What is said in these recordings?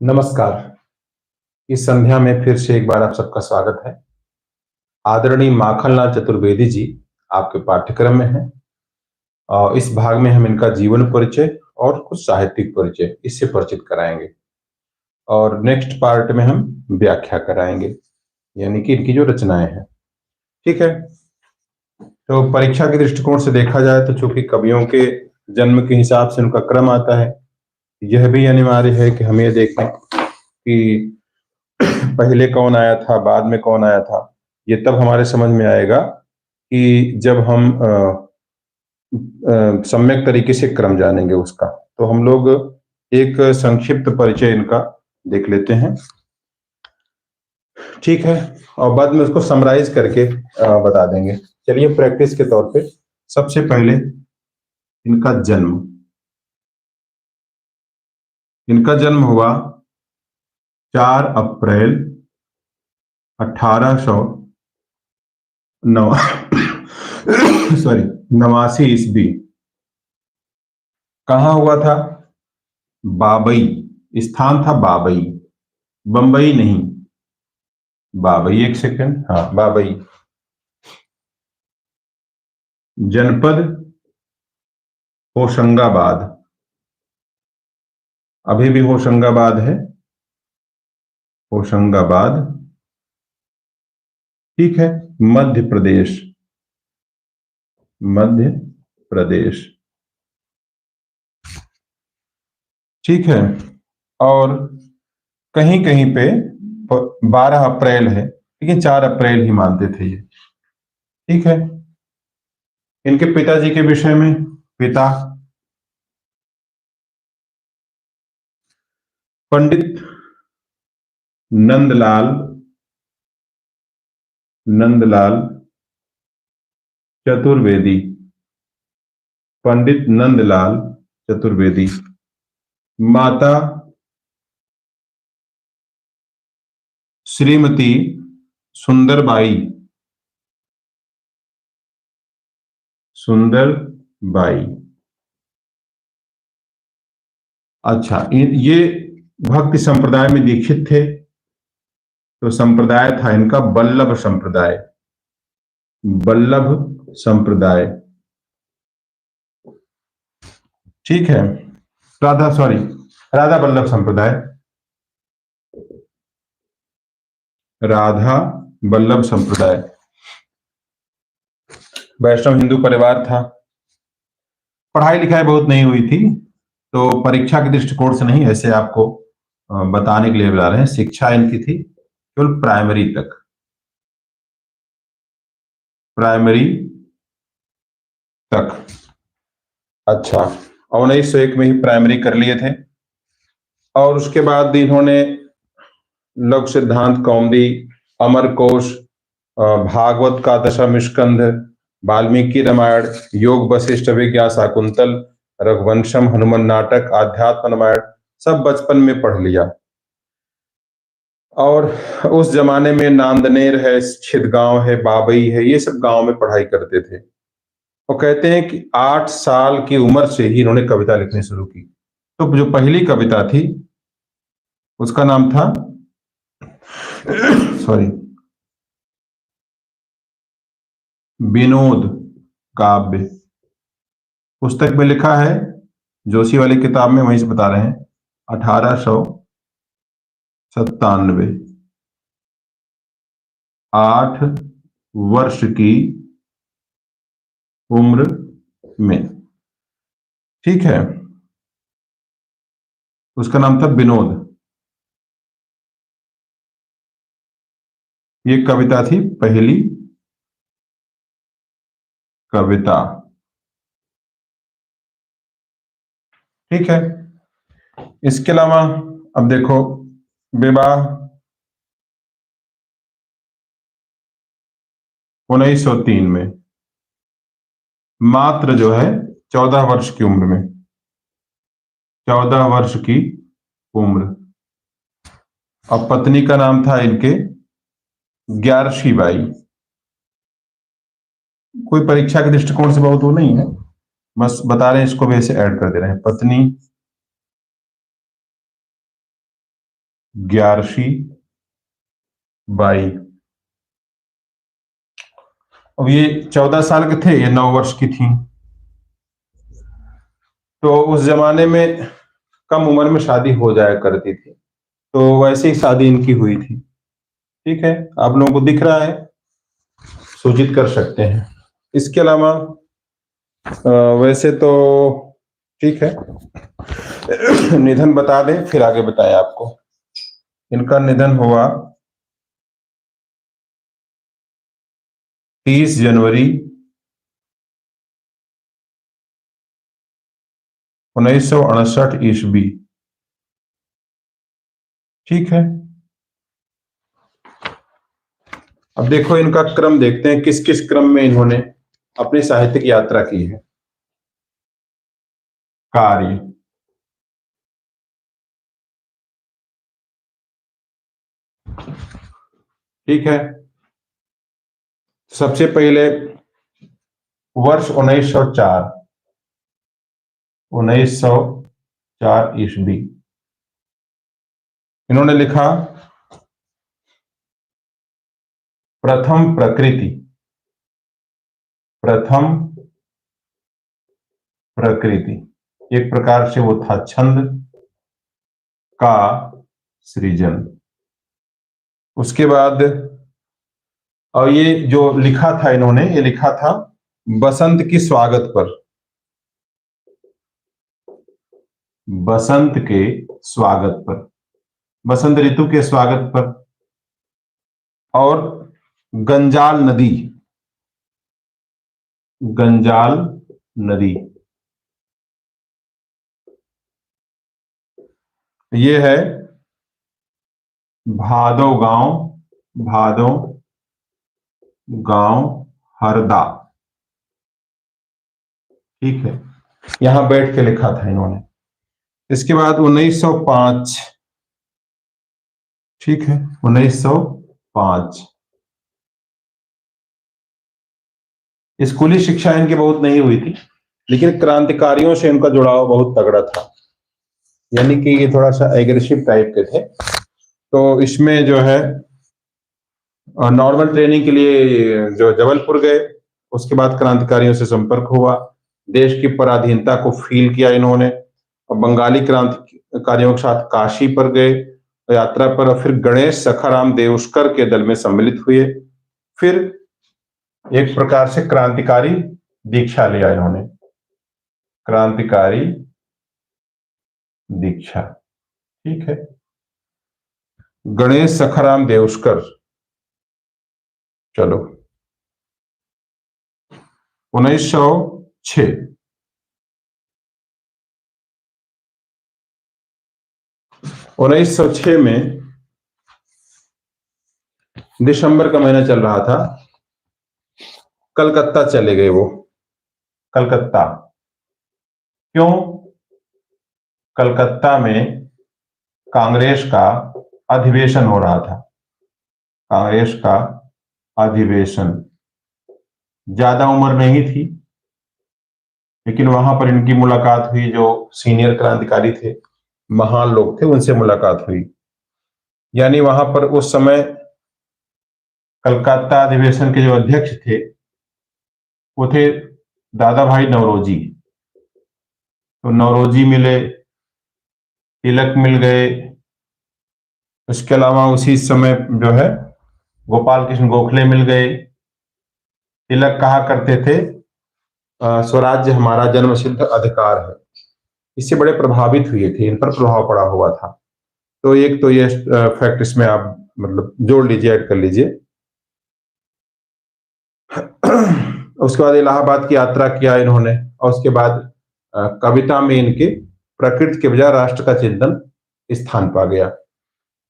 नमस्कार। इस संध्या में फिर से एक बार आप सबका स्वागत है। आदरणीय माखनलाल चतुर्वेदी जी आपके पाठ्यक्रम में हैं और इस भाग में हम इनका जीवन परिचय और कुछ साहित्यिक परिचय इससे परिचित कराएंगे और नेक्स्ट पार्ट में हम व्याख्या कराएंगे, यानी कि इनकी जो रचनाएं हैं। ठीक है, तो परीक्षा के दृष्टिकोण से देखा जाए तो चूंकि कवियों के जन्म के हिसाब से उनका क्रम आता है, यह भी अनिवार्य है कि हम ये देखें कि पहले कौन आया था, बाद में कौन आया था। ये तब हमारे समझ में आएगा कि जब हम सम्यक तरीके से क्रम जानेंगे उसका। तो हम लोग एक संक्षिप्त परिचय इनका देख लेते हैं, ठीक है, और बाद में उसको समराइज करके बता देंगे। चलिए प्रैक्टिस के तौर पे सबसे पहले इनका जन्म हुआ 4 अप्रैल 1889 ईस्वी। कहाँ हुआ था? बाबई, स्थान था बाबई, बंबई नहीं, बाबई। एक सेकंड, हाँ बाबई। जनपद होशंगाबाद, अभी भी होशंगाबाद है, होशंगाबाद, ठीक है। मध्य प्रदेश, मध्य प्रदेश, ठीक है। और कहीं कहीं पे 12 अप्रैल है, लेकिन 4 अप्रैल ही मानते थे ये, ठीक है। इनके पिताजी के विषय में, पिता पंडित नंदलाल चतुर्वेदी, पंडित नंदलाल चतुर्वेदी। माता श्रीमती सुंदरबाई, अच्छा, ये भक्ति संप्रदाय में दीक्षित थे। तो संप्रदाय था इनका वल्लभ संप्रदाय, ठीक है। राधा वल्लभ संप्रदाय, राधा वल्लभ संप्रदाय, वैष्णव हिंदू परिवार था। पढ़ाई लिखाई बहुत नहीं हुई थी, तो परीक्षा के दृष्टिकोण से नहीं, ऐसे आपको बताने के लिए बता रहे हैं। शिक्षा इनकी थी केवल प्राइमरी तक, अच्छा। 1901 में ही प्राइमरी कर लिए थे और उसके बाद इन्होंने लघु सिद्धांत कौमुदी, अमरकोश, भागवत का दशम स्कंध, वाल्मीकि रामायण, योग वशिष्ठ अभिज्ञा शाकुंतल, रघुवंशम, हनुमान नाटक, आध्यात्म रामायण सब बचपन में पढ़ लिया। और उस जमाने में नांदनेर है, छिदगांव है, बाबई है, ये सब गांव में पढ़ाई करते थे। वो कहते हैं कि 8 साल की उम्र से ही इन्होंने कविता लिखनी शुरू की। तो जो पहली कविता थी उसका नाम था विनोद काव्य। पुस्तक में लिखा है, जोशी वाली किताब में, वहीं से बता रहे हैं, 1897, 8 वर्ष की उम्र में, ठीक है। उसका नाम था विनोद। ये कविता थी पहली कविता, ठीक है। इसके अलावा अब देखो, विवाह 1903 में, मात्र जो है 14 वर्ष की उम्र में, 14 वर्ष की उम्र। और पत्नी का नाम था इनके ग्यारशी बाई। कोई परीक्षा के दृष्टिकोण से बहुत वो नहीं है, बस बता रहे हैं, इसको भी ऐसे ऐड कर दे रहे हैं। पत्नी ग्यारशी बाई। अब ये 14 साल के थे, ये 9 वर्ष की थी। तो उस जमाने में कम उम्र में शादी हो जाया करती थी, तो वैसे ही शादी इनकी हुई थी। ठीक है, आप लोगों को दिख रहा है, सूचित कर सकते हैं। इसके अलावा वैसे तो ठीक है, निधन बता दें फिर आगे बताएं आपको। इनका निधन हुआ 30 जनवरी 1968 ईस्वी। ठीक है, अब देखो इनका क्रम देखते हैं, किस किस क्रम में इन्होंने अपनी साहित्यिक यात्रा की है। कार्य, ठीक है, सबसे पहले वर्ष 1904 ईस्वी इन्होंने लिखा प्रथम प्रकृति। प्रथम प्रकृति एक प्रकार से वो था छंद का सृजन। उसके बाद और ये जो लिखा था इन्होंने, ये लिखा था बसंत की स्वागत पर। बसंत के स्वागत पर, बसंत ऋतु के स्वागत पर। और गंजाल नदी, गंजाल नदी ये है भादो गांव, भादो गांव हरदा। ठीक है, यहां बैठ के लिखा था इन्होंने। इसके बाद 1905, ठीक है, 1905 स्कूली शिक्षा इनकी बहुत नहीं हुई थी, लेकिन क्रांतिकारियों से इनका जुड़ाव बहुत तगड़ा था, यानी कि ये थोड़ा सा एग्रेसिव टाइप के थे। तो इसमें जो है नॉर्मल ट्रेनिंग के लिए जो जबलपुर गए, उसके बाद क्रांतिकारियों से संपर्क हुआ, देश की पराधीनता को फील किया इन्होंने, और बंगाली क्रांतिकारियों के साथ काशी पर गए यात्रा पर, और फिर गणेश सखाराम देउस्कर के दल में सम्मिलित हुए। फिर एक प्रकार से क्रांतिकारी दीक्षा लिया इन्होंने, क्रांतिकारी दीक्षा। ठीक है, गणेश सखाराम देउस्कर। चलो 1906, 1906 में दिसंबर का महीना चल रहा था, कलकत्ता चले गए वो। कलकत्ता क्यों? कलकत्ता में कांग्रेस का अधिवेशन हो रहा था, कांग्रेस का अधिवेशन। ज्यादा उम्र नहीं थी, लेकिन वहां पर इनकी मुलाकात हुई, जो सीनियर क्रांतिकारी थे, महान लोग थे, उनसे मुलाकात हुई। यानी वहां पर उस समय कलकत्ता अधिवेशन के जो अध्यक्ष थे वो थे दादा भाई नौरोजी। तो नौरोजी मिले, तिलक मिल गए। उसके अलावा उसी समय जो है गोपाल कृष्ण गोखले मिल गए। तिलक कहा करते थे स्वराज्य हमारा जन्मसिद्ध अधिकार है। इससे बड़े प्रभावित हुए थे, इन पर प्रभाव पड़ा हुआ था। तो एक तो ये फैक्ट इसमें आप मतलब जोड़ लीजिए, ऐड कर लीजिए। उसके बाद इलाहाबाद की यात्रा किया इन्होंने, और उसके बाद कविता में इनके प्रकृति के बजाय राष्ट्र का चिंतन स्थान पा गया।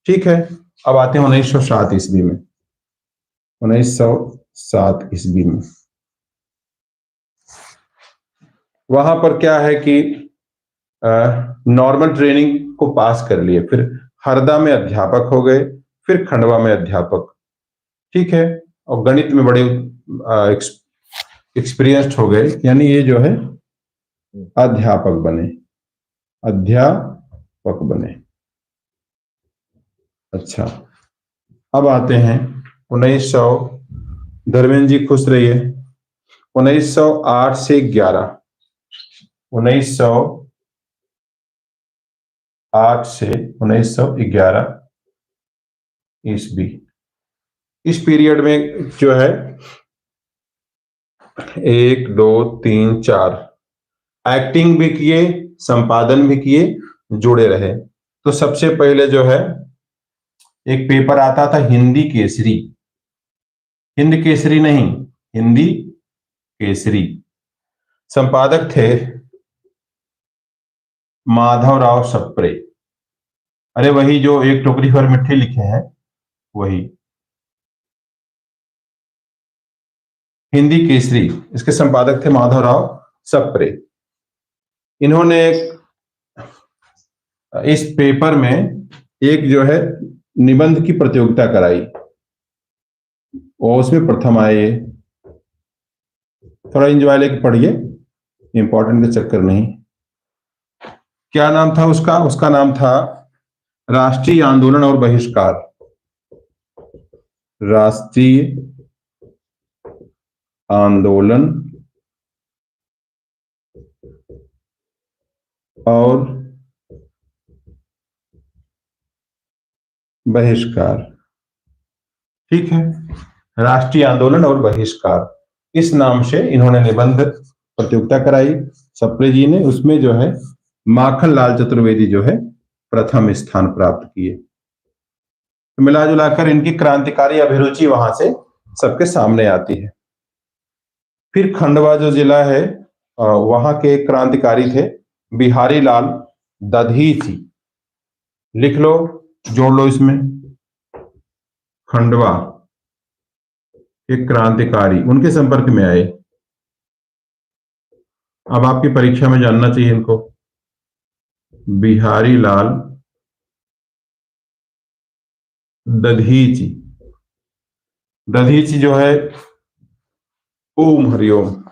ठीक है, अब आते हैं 1907 ईस्वी में। 1907 ईस्वी में वहां पर क्या है कि नॉर्मल ट्रेनिंग को पास कर लिए, फिर हरदा में अध्यापक हो गए, फिर खंडवा में अध्यापक। ठीक है, और गणित में बड़े एक्सपीरियंस्ड हो गए। यानी ये जो है अध्यापक बने, अध्यापक बने। अच्छा, अब आते हैं 1900, धर्मेंद्र जी खुश रहिए। 1908 से 11, 1908 से 1911 ईस्वी, इस पीरियड में जो है 1 2 3 4 एक्टिंग भी किए, संपादन भी किए, जुड़े रहे। तो सबसे पहले जो है एक पेपर आता था हिंदी केसरी, हिंद केसरी नहीं, हिंदी केसरी। संपादक थे माधवराव सप्रे। अरे वही जो एक टोकरी पर मिट्टी लिखे हैं, वही हिंदी केसरी, इसके संपादक थे माधवराव सप्रे। इन्होंने इस पेपर में एक जो है निबंध की प्रतियोगिता कराई और उसमें प्रथम आए। थोड़ा इंजॉय लेके पढ़िए, इंपॉर्टेंट का चक्कर नहीं। क्या नाम था उसका? उसका नाम था राष्ट्रीय आंदोलन और बहिष्कार, राष्ट्रीय आंदोलन और बहिष्कार। ठीक है, राष्ट्रीय आंदोलन और बहिष्कार, इस नाम से इन्होंने निबंध प्रतियोगिता कराई सप्रे जी ने। उसमें जो है माखनलाल चतुर्वेदी जो है प्रथम स्थान प्राप्त किए। तो मिला जुलाकर इनकी क्रांतिकारी अभिरुचि वहां से सबके सामने आती है। फिर खंडवा जो जिला है, वहां के क्रांतिकारी थे बिहारी लाल दधीची। लिख लो, जोड़ लो इसमें, खंडवा एक क्रांतिकारी, उनके संपर्क में आए। अब आपकी परीक्षा में जानना चाहिए इनको, बिहारी लाल दधीची। दधीची जो है, ओम हरिओम,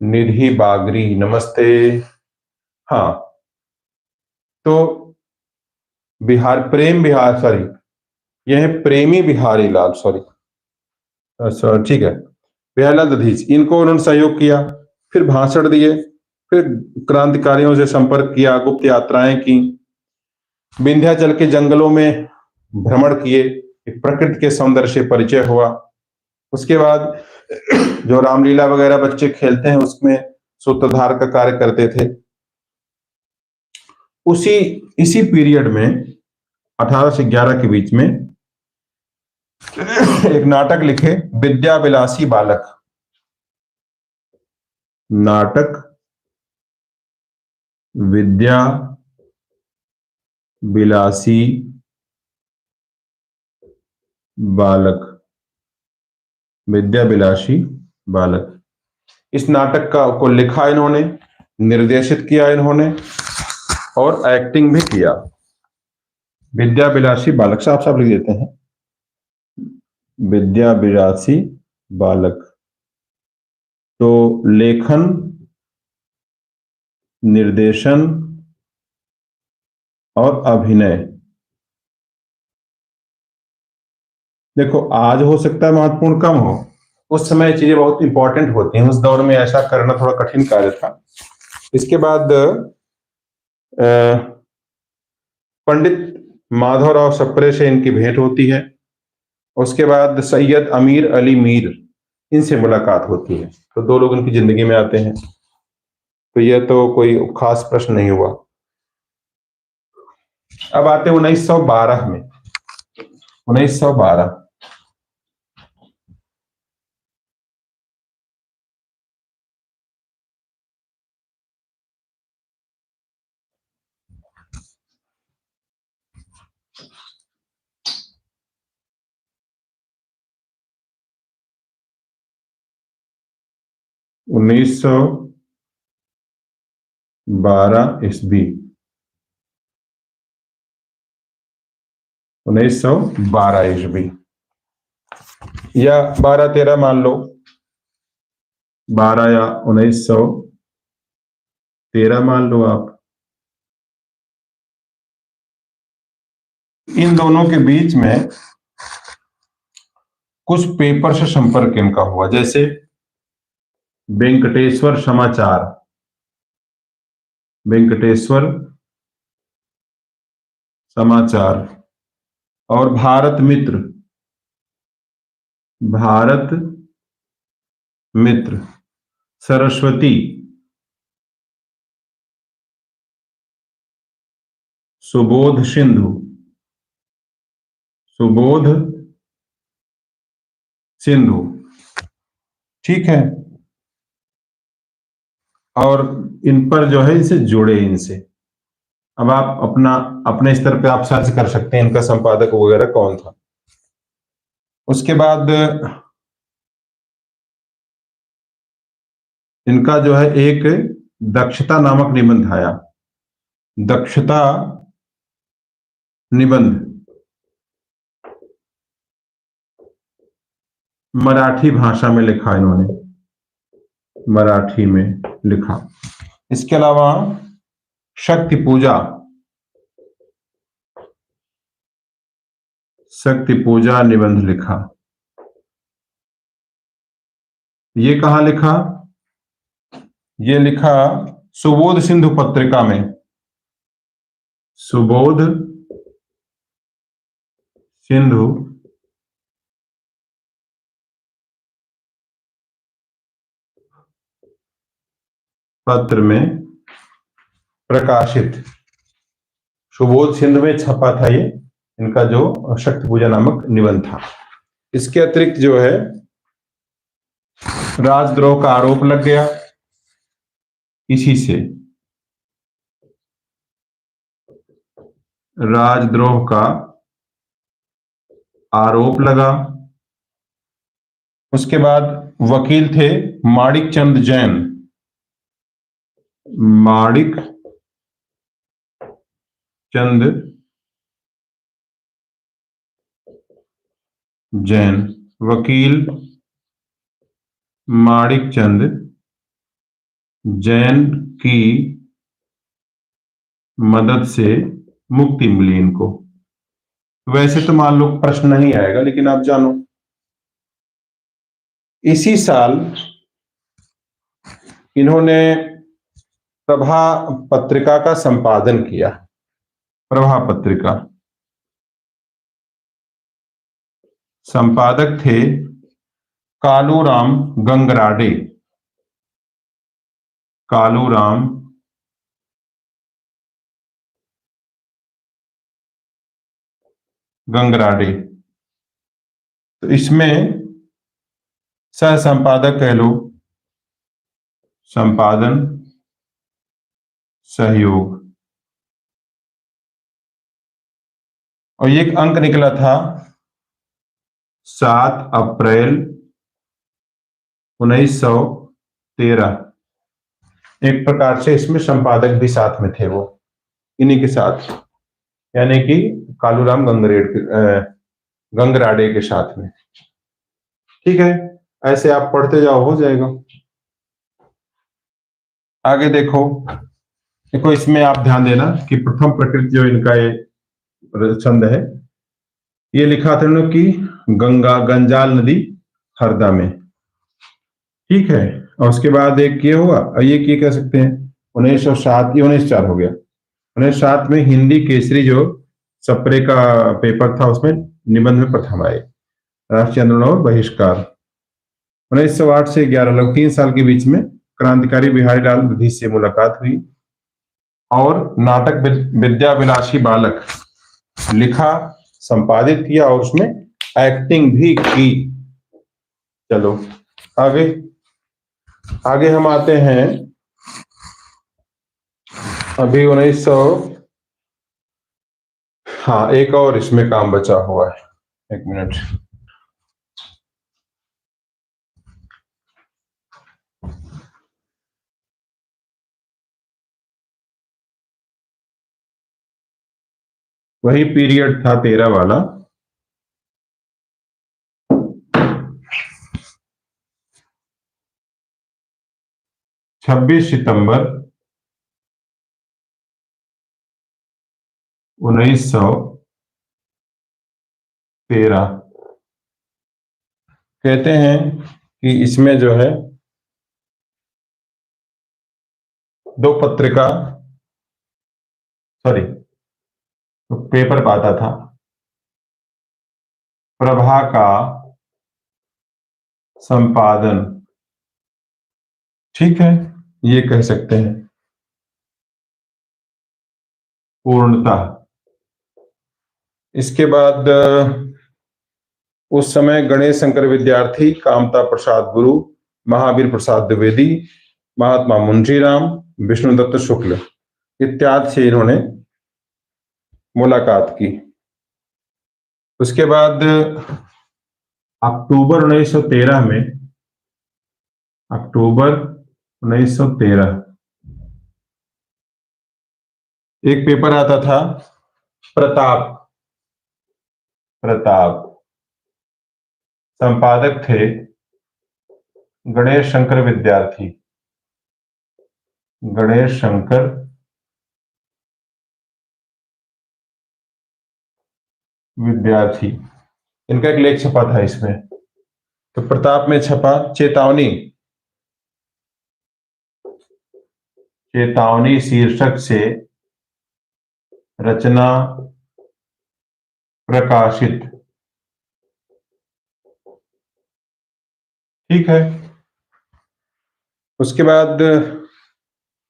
निधि बागरी नमस्ते। हाँ, तो बिहार प्रेम बिहार, सॉरी यह है प्रेमी बिहारी लाल, सॉरी ठीक है, बिहारीलाल दधीच, इनको उन्होंने सहयोग किया। फिर भाषण दिए, फिर क्रांतिकारियों से संपर्क किया, गुप्त यात्राएं की, विंध्याचल के जंगलों में भ्रमण किए, प्रकृति के सौंदर्य से परिचय हुआ। उसके बाद जो रामलीला वगैरह बच्चे खेलते हैं उसमें सूत्रधार का कार्य करते थे। इसी पीरियड में 18 से 11 के बीच में एक नाटक लिखे, विद्या विलासी बालक। नाटक विद्या विलासी बालक, विद्या विलासी बालक। इस नाटक को लिखा इन्होंने, निर्देशित किया इन्होंने और एक्टिंग भी किया। विद्या विलासी बालक, साफ साफ लिख देते हैं, विद्या विलासी बालक। तो लेखन, निर्देशन और अभिनय, देखो आज हो सकता है महत्वपूर्ण कम हो, उस समय चीजें बहुत इंपॉर्टेंट होती हैं। उस दौर में ऐसा करना थोड़ा कठिन कार्य था। इसके बाद पंडित माधवराव सप्रे से इनकी भेंट होती है। उसके बाद सैयद अमीर अली मीर, इनसे मुलाकात होती है। तो दो लोग इनकी जिंदगी में आते हैं। तो यह तो कोई खास प्रश्न नहीं हुआ। अब आते हैं 1912 में। 1912 1912 ईस्वी, 1912 ईस्वी या 12-13 मान लो, 12 या 1913 मान लो आप। इन दोनों के बीच में कुछ पेपर से संपर्क इनका हुआ, जैसे वेंकटेश्वर समाचार, वेंकटेश्वर समाचार, और भारत मित्र, भारत मित्र, सरस्वती, सुबोध सिंधु, सुबोध सिंधु, ठीक है। और इन पर जो है इसे जुड़े इनसे। अब आप अपने स्तर पे आप सर्च कर सकते हैं इनका संपादक वगैरह कौन था। उसके बाद इनका जो है एक दक्षता नामक निबंध आया, दक्षता निबंध, मराठी भाषा में लिखा इन्होंने, मराठी में लिखा। इसके अलावा शक्ति पूजा, शक्ति पूजा निबंध लिखा। ये कहां लिखा? ये लिखा सुबोध सिंधु पत्रिका में, सुबोध सिंधु पत्र में प्रकाशित, सुबोध सिंधु में छपा था ये इनका जो शक्ति पूजा नामक निबंध था। इसके अतिरिक्त जो है राजद्रोह का आरोप लग गया इसी से, राजद्रोह का आरोप लगा। उसके बाद वकील थे माणिक चंद जैन, माणिक चंद जैन, वकील माणिक चंद जैन की मदद से मुक्ति मिली इनको। वैसे तो मान लो प्रश्न नहीं आएगा, लेकिन आप जानो इसी साल इन्होंने प्रभा पत्रिका का संपादन किया, प्रभा पत्रिका। संपादक थे कालूराम गंगराडे, कालूराम गंगराडे। तो इसमें सह संपादक कह लो, संपादन सहयोग। और ये एक अंक निकला था 7 अप्रैल 1913। एक प्रकार से इसमें संपादक भी साथ में थे, वो इन्हीं के साथ, यानी कि कालूराम गंगराडे के साथ में। ठीक है, ऐसे आप पढ़ते जाओ, हो जाएगा। आगे देखो, देखो इसमें आप ध्यान देना कि प्रथम प्रकृति जो इनका ये छंद है, ये लिखा था उन्होंने कि गंजाल नदी हरदा में, ठीक है। और उसके बाद एक ये हुआ, ये क्या कह सकते हैं 1907, ये 1904 हो गया। 1907 में हिंदी केसरी जो सप्रे का पेपर था उसमें निबंध में प्रथम आए, राष्ट्रीय आंदोलन और बहिष्कार। 1908 से 11 लगभग 3 साल के बीच में क्रांतिकारी बिहारी लाल बुद्धि से मुलाकात हुई और नाटक विद्याविलासी बालक लिखा, संपादित किया और उसमें एक्टिंग भी की। चलो आगे, आगे हम आते हैं अभी 1900, हाँ एक और इसमें काम बचा हुआ है, एक मिनट। वही पीरियड था 13 वाला। 26 सितंबर 1913। कहते हैं कि इसमें जो है दो पत्रिका, सॉरी, तो पेपर आता था, प्रभा का संपादन, ठीक है, ये कह सकते हैं पूर्णता। इसके बाद उस समय गणेश शंकर विद्यार्थी, कामता प्रसाद गुरु, महावीर प्रसाद द्विवेदी, महात्मा मुंशीराम, विष्णुदत्त शुक्ल इत्यादि से इन्होंने मुलाकात की। उसके बाद अक्टूबर 1913 में, अक्टूबर 1913 एक पेपर आता था, प्रताप। प्रताप संपादक थे गणेश शंकर विद्यार्थी, गणेश शंकर विद्यार्थी। इनका एक लेख छपा था इसमें, तो प्रताप में छपा चेतावनी। चेतावनी शीर्षक से रचना प्रकाशित, ठीक है। उसके बाद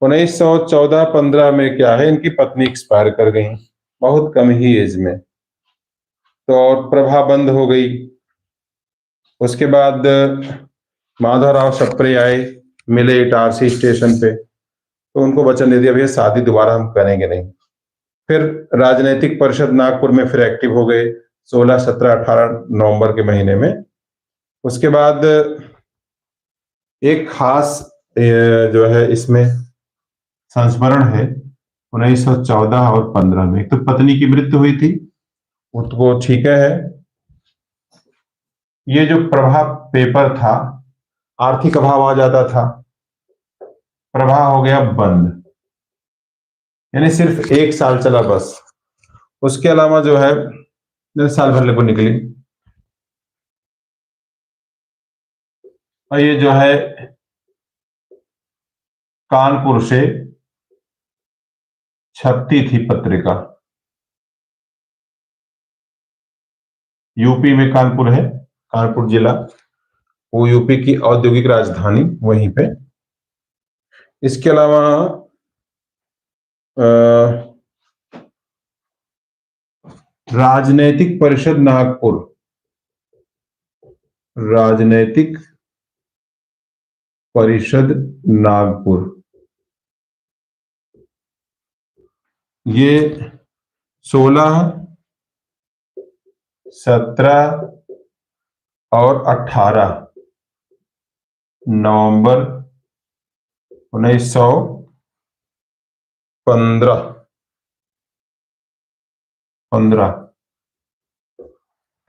1914-15 में क्या है, इनकी पत्नी एक्सपायर कर गई, बहुत कम ही एज में, तो और प्रभा बंद हो गई। उसके बाद माधवराव सप्रे आए, मिले इटारसी स्टेशन पे, तो उनको वचन दे दिया भैया शादी दोबारा हम करेंगे नहीं। फिर राजनीतिक परिषद नागपुर में फिर एक्टिव हो गए 16, 17, 18 नवंबर के महीने में। उसके बाद एक खास जो है इसमें संस्मरण है 1914 और 15 में। एक तो पत्नी की मृत्यु हुई थी, वो ठीक है। ये जो प्रभाव पेपर था, आर्थिक अभाव आ जाता था, प्रभाव हो गया बंद, यानी सिर्फ 1 साल चला बस। उसके अलावा जो है साल भर को निकली। और ये जो है कानपुर से छपती थी पत्रिका, यूपी में कानपुर है, कानपुर जिला, वो यूपी की औद्योगिक राजधानी वहीं पे। इसके अलावा राजनैतिक परिषद नागपुर, राजनैतिक परिषद नागपुर, ये 16, 17 और 18 नवंबर 1915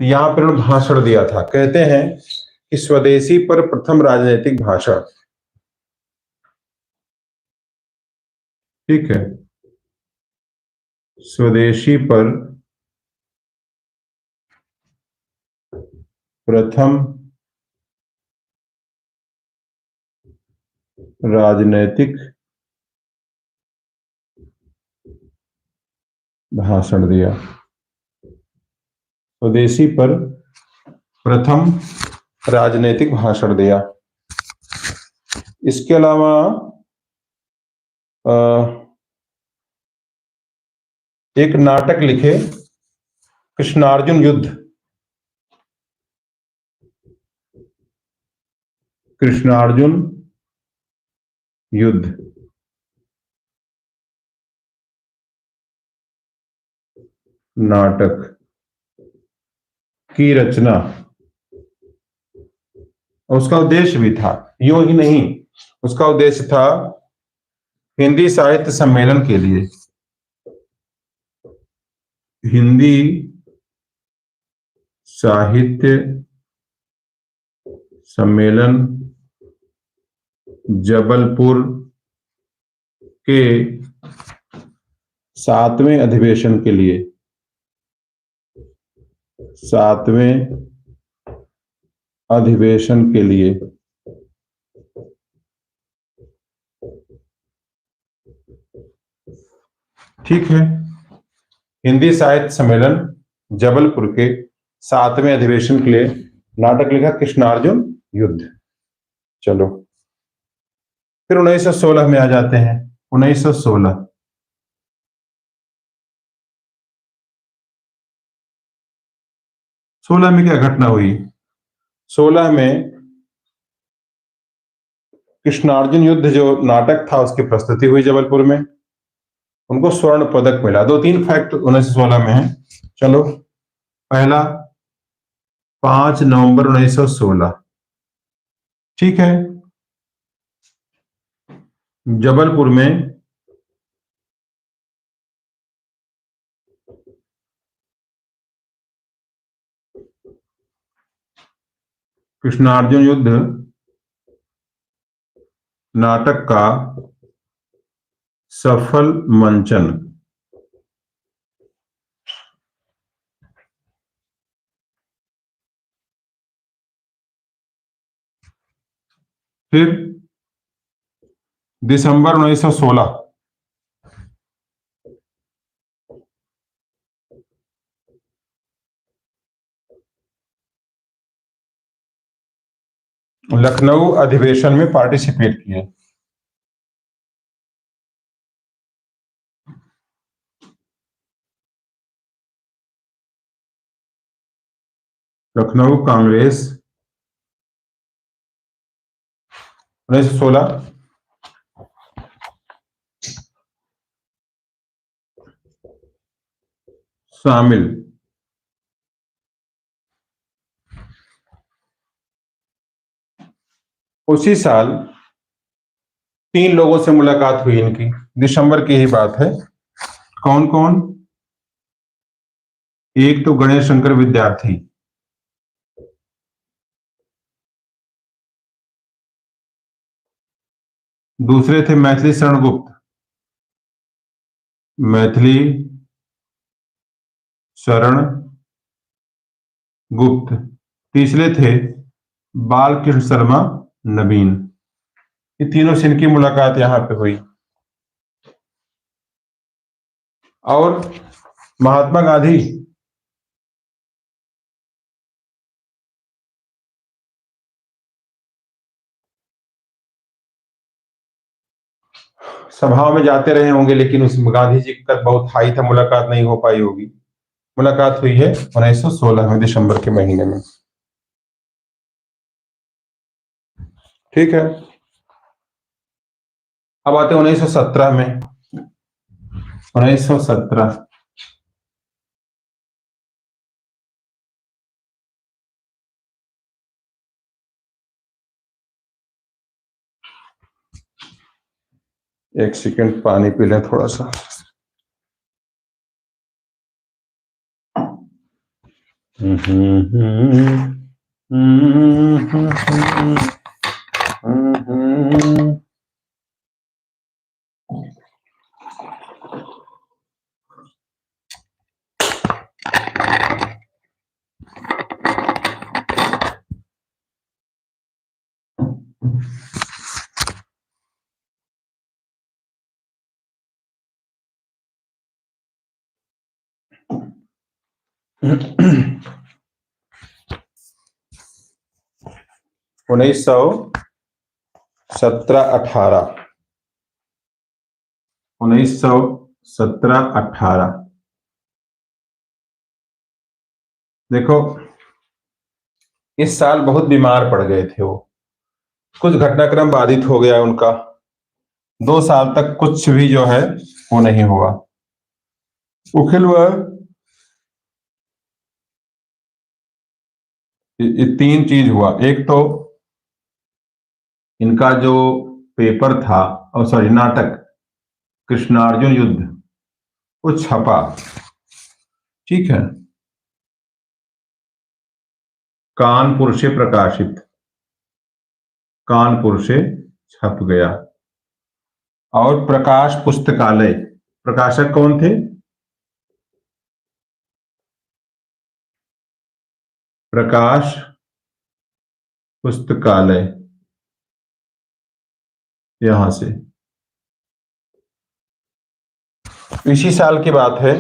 यहां पर उन्होंने भाषण दिया था। कहते हैं कि स्वदेशी पर प्रथम राजनीतिक भाषण, ठीक है, स्वदेशी पर प्रथम राजनीतिक भाषण दिया, स्वदेशी पर प्रथम राजनीतिक भाषण दिया। इसके अलावा एक नाटक लिखे, कृष्णार्जुन युद्ध, कृष्णार्जुन युद्ध, नाटक की रचना। उसका उद्देश्य भी था, यूं ही नहीं, उसका उद्देश्य था हिंदी साहित्य सम्मेलन के लिए, हिंदी साहित्य सम्मेलन जबलपुर के 7वें अधिवेशन के लिए, 7वें अधिवेशन के लिए ठीक है। हिंदी साहित्य सम्मेलन जबलपुर के 7वें अधिवेशन के लिए नाटक लिखा कृष्णार्जुन युद्ध। चलो फिर 1916 में आ जाते हैं। 1916 में क्या घटना हुई? 16 में कृष्णार्जुन युद्ध जो नाटक था उसकी प्रस्तुति हुई जबलपुर में, उनको स्वर्ण पदक मिला। 2-3 फैक्ट 1916 में है। चलो, पहला 5 नवंबर 1916, ठीक है, जबलपुर में कृष्णार्जुन युद्ध नाटक का सफल मंचन। फिर दिसंबर 1916 लखनऊ अधिवेशन में पार्टिसिपेट किए। लखनऊ कांग्रेस 1916 शामिल। उसी साल 3 लोगों से मुलाकात हुई इनकी, दिसंबर की ही बात है। कौन कौन? एक तो गणेश शंकर विद्यार्थी, दूसरे थे मैथिली शरण गुप्त, मैथिली शरण गुप्त, तीसरे थे बालकृष्ण शर्मा नवीन। ये तीनों से इनकी मुलाकात यहां पे हुई। और महात्मा गांधी सभाओं में जाते रहे होंगे, लेकिन उस गांधी जी का बहुत हाई था, मुलाकात नहीं हो पाई होगी। मुलाकात हुई है 1916 में, दिसंबर के महीने में, ठीक है। अब आते हैं 1917 में। 1917 एक सेकंड पानी पी लें थोड़ा सा। उन्नीस सौ 17-18, 1917-18 देखो, इस साल बहुत बीमार पड़ गए थे वो, कुछ घटनाक्रम बाधित हो गया उनका। 2 साल तक कुछ भी जो है वो नहीं हुआ। उखिल हुआ, ये 3 चीज हुआ। एक तो इनका जो पेपर था, और सॉरी नाटक कृष्णार्जुन युद्ध, वो छपा, ठीक है, कानपुर से प्रकाशित, कानपुर से छप गया। और प्रकाश पुस्तकालय, प्रकाशक कौन थे? प्रकाश पुस्तकालय, यहां से। इसी साल की बात है,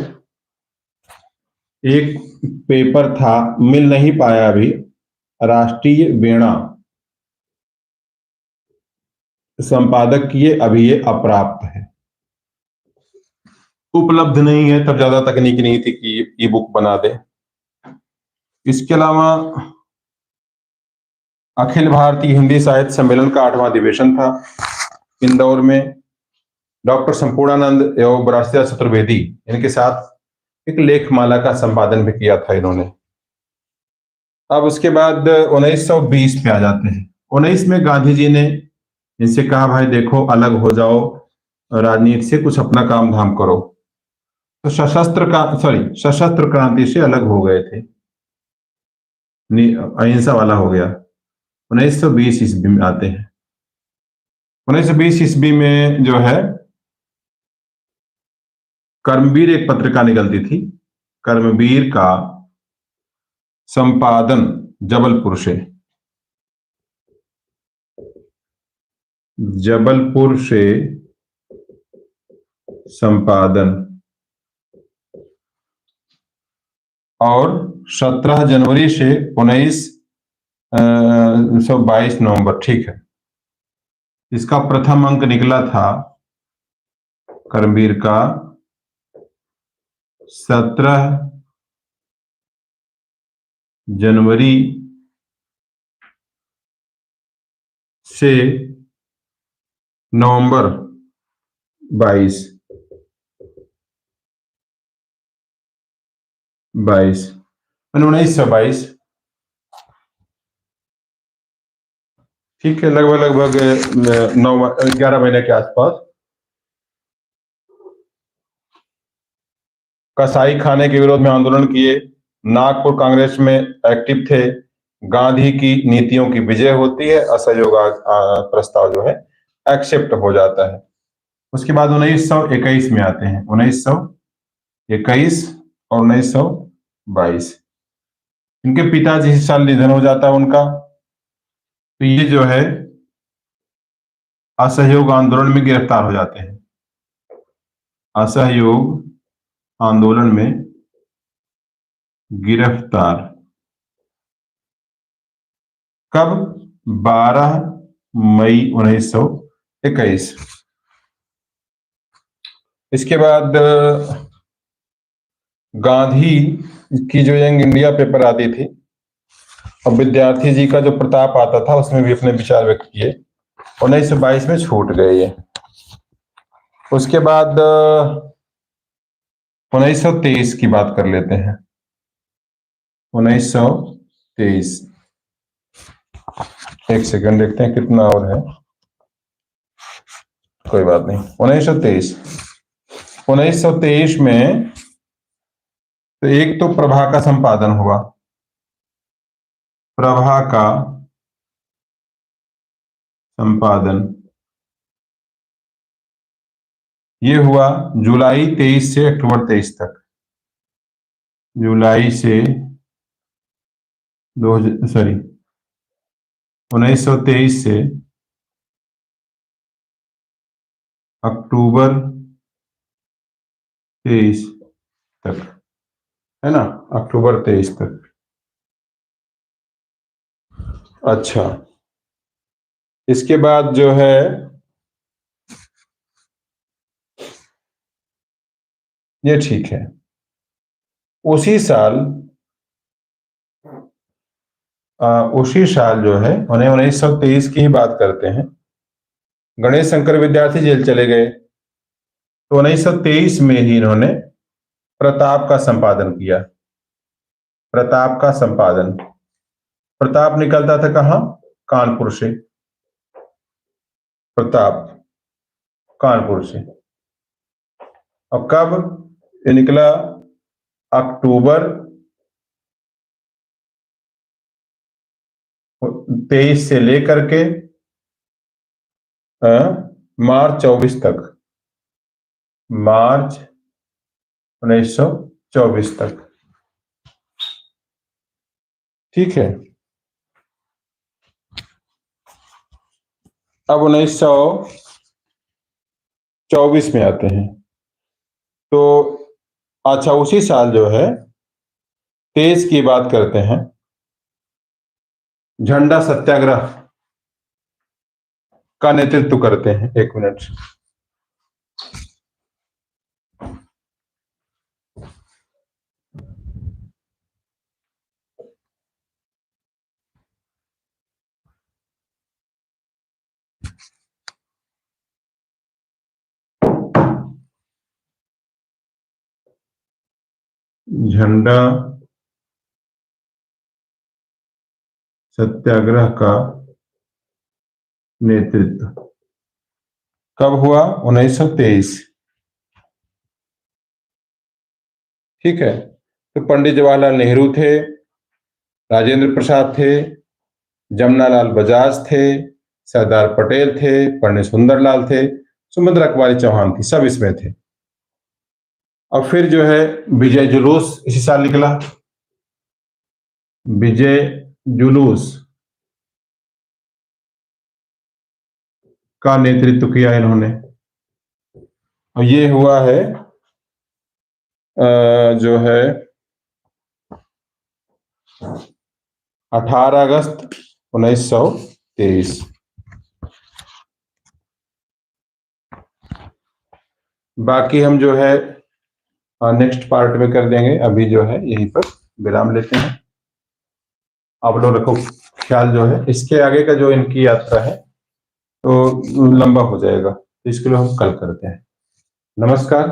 एक पेपर था, मिल नहीं पाया अभी, राष्ट्रीय वीणा, संपादक की ये अभी ये अप्राप्त है, उपलब्ध नहीं है, तब ज्यादा तकनीक नहीं थी कि ई बुक बना दे। इसके अलावा अखिल भारतीय हिंदी साहित्य सम्मेलन का 8वां अधिवेशन था इंदौर में। डॉक्टर संपूर्णानंद एवं बरासिया चतुर्वेदी, इनके साथ एक लेखमाला का संपादन भी किया था इन्होंने। अब उसके बाद 1920 पे आ जाते हैं। 19 में गांधी जी ने इनसे कहा, भाई देखो, अलग हो जाओ, राजनीति से कुछ अपना काम धाम करो। तो सशस्त्र क्रांति से अलग हो गए थे, अहिंसा वाला हो गया। 1920 ईस्वी में आते हैं। 1920 ईस्वी में जो है, कर्मवीर एक पत्रिका निकलती थी, कर्मवीर का संपादन जबलपुर से संपादन, और 17 जनवरी से 1922 नवंबर, ठीक है। इसका प्रथम अंक निकला था कर्मवीर का 17 जनवरी से नवंबर 22 1922, ठीक है, लगभग 11 महीने के आसपास। कसाई खाने के विरोध में आंदोलन किए, नागपुर कांग्रेस में एक्टिव थे। गांधी की नीतियों की विजय होती है, असहयोग प्रस्ताव जो है एक्सेप्ट हो जाता है। उसके बाद 1921 में आते हैं, 1921 और 1922। इनके पिताजी इस साल निधन हो जाता है उनका। तो ये जो है असहयोग आंदोलन में गिरफ्तार हो जाते हैं, असहयोग आंदोलन में गिरफ्तार। कब? 12 मई 1921। इसके बाद गांधी की जो यंग इंडिया पेपर आती थी, और विद्यार्थी जी का जो प्रताप आता था, उसमें भी अपने विचार व्यक्त किए। 1922 में छूट गए ये। उसके बाद 1923 की बात कर लेते हैं। 1923, एक सेकंड देखते हैं कितना और है, कोई बात नहीं। 1923 में तो एक तो प्रभा का संपादन हुआ, प्रभा का संपादन ये हुआ जुलाई 23 से अक्टूबर 23 तक। जुलाई से 1923 से अक्टूबर 23 तक, है ना, अक्टूबर 23 तक। अच्छा, इसके बाद जो है ये, ठीक है, उसी साल जो है, 1923 की ही बात करते हैं, गणेश शंकर विद्यार्थी जेल चले गए। तो 1923 में ही इन्होंने प्रताप का संपादन किया। प्रताप का संपादन, प्रताप निकलता था कहां? कानपुर से। प्रताप कानपुर से। और कब ये निकला? अक्टूबर 23 से लेकर के मार्च 24 तक, मार्च 1924 तक। ठीक है। अब 1924 में आते हैं। तो अच्छा, उसी साल जो है 23 की बात करते हैं, झंडा सत्याग्रह का नेतृत्व करते हैं। एक मिनट। झंडा सत्याग्रह का नेतृत्व कब हुआ? 1923। ठीक है। तो पंडित जवाहरलाल नेहरू थे, राजेंद्र प्रसाद थे, जमनालाल बजाज थे, सरदार पटेल थे, पंडित सुंदरलाल थे, सुभद्रा कुमारी चौहान थी, सब इसमें थे। और फिर जो है विजय जुलूस इसी साल निकला। विजय जुलूस का नेतृत्व किया इन्होंने, और ये हुआ है जो है 18 अगस्त 1923। बाकी हम जो है नेक्स्ट पार्ट में कर देंगे। अभी जो है यहीं पर विराम लेते हैं। आप लोग रखो ख्याल, जो है इसके आगे का जो इनकी यात्रा है तो लंबा हो जाएगा, तो इसके लिए हम कल करते हैं। नमस्कार।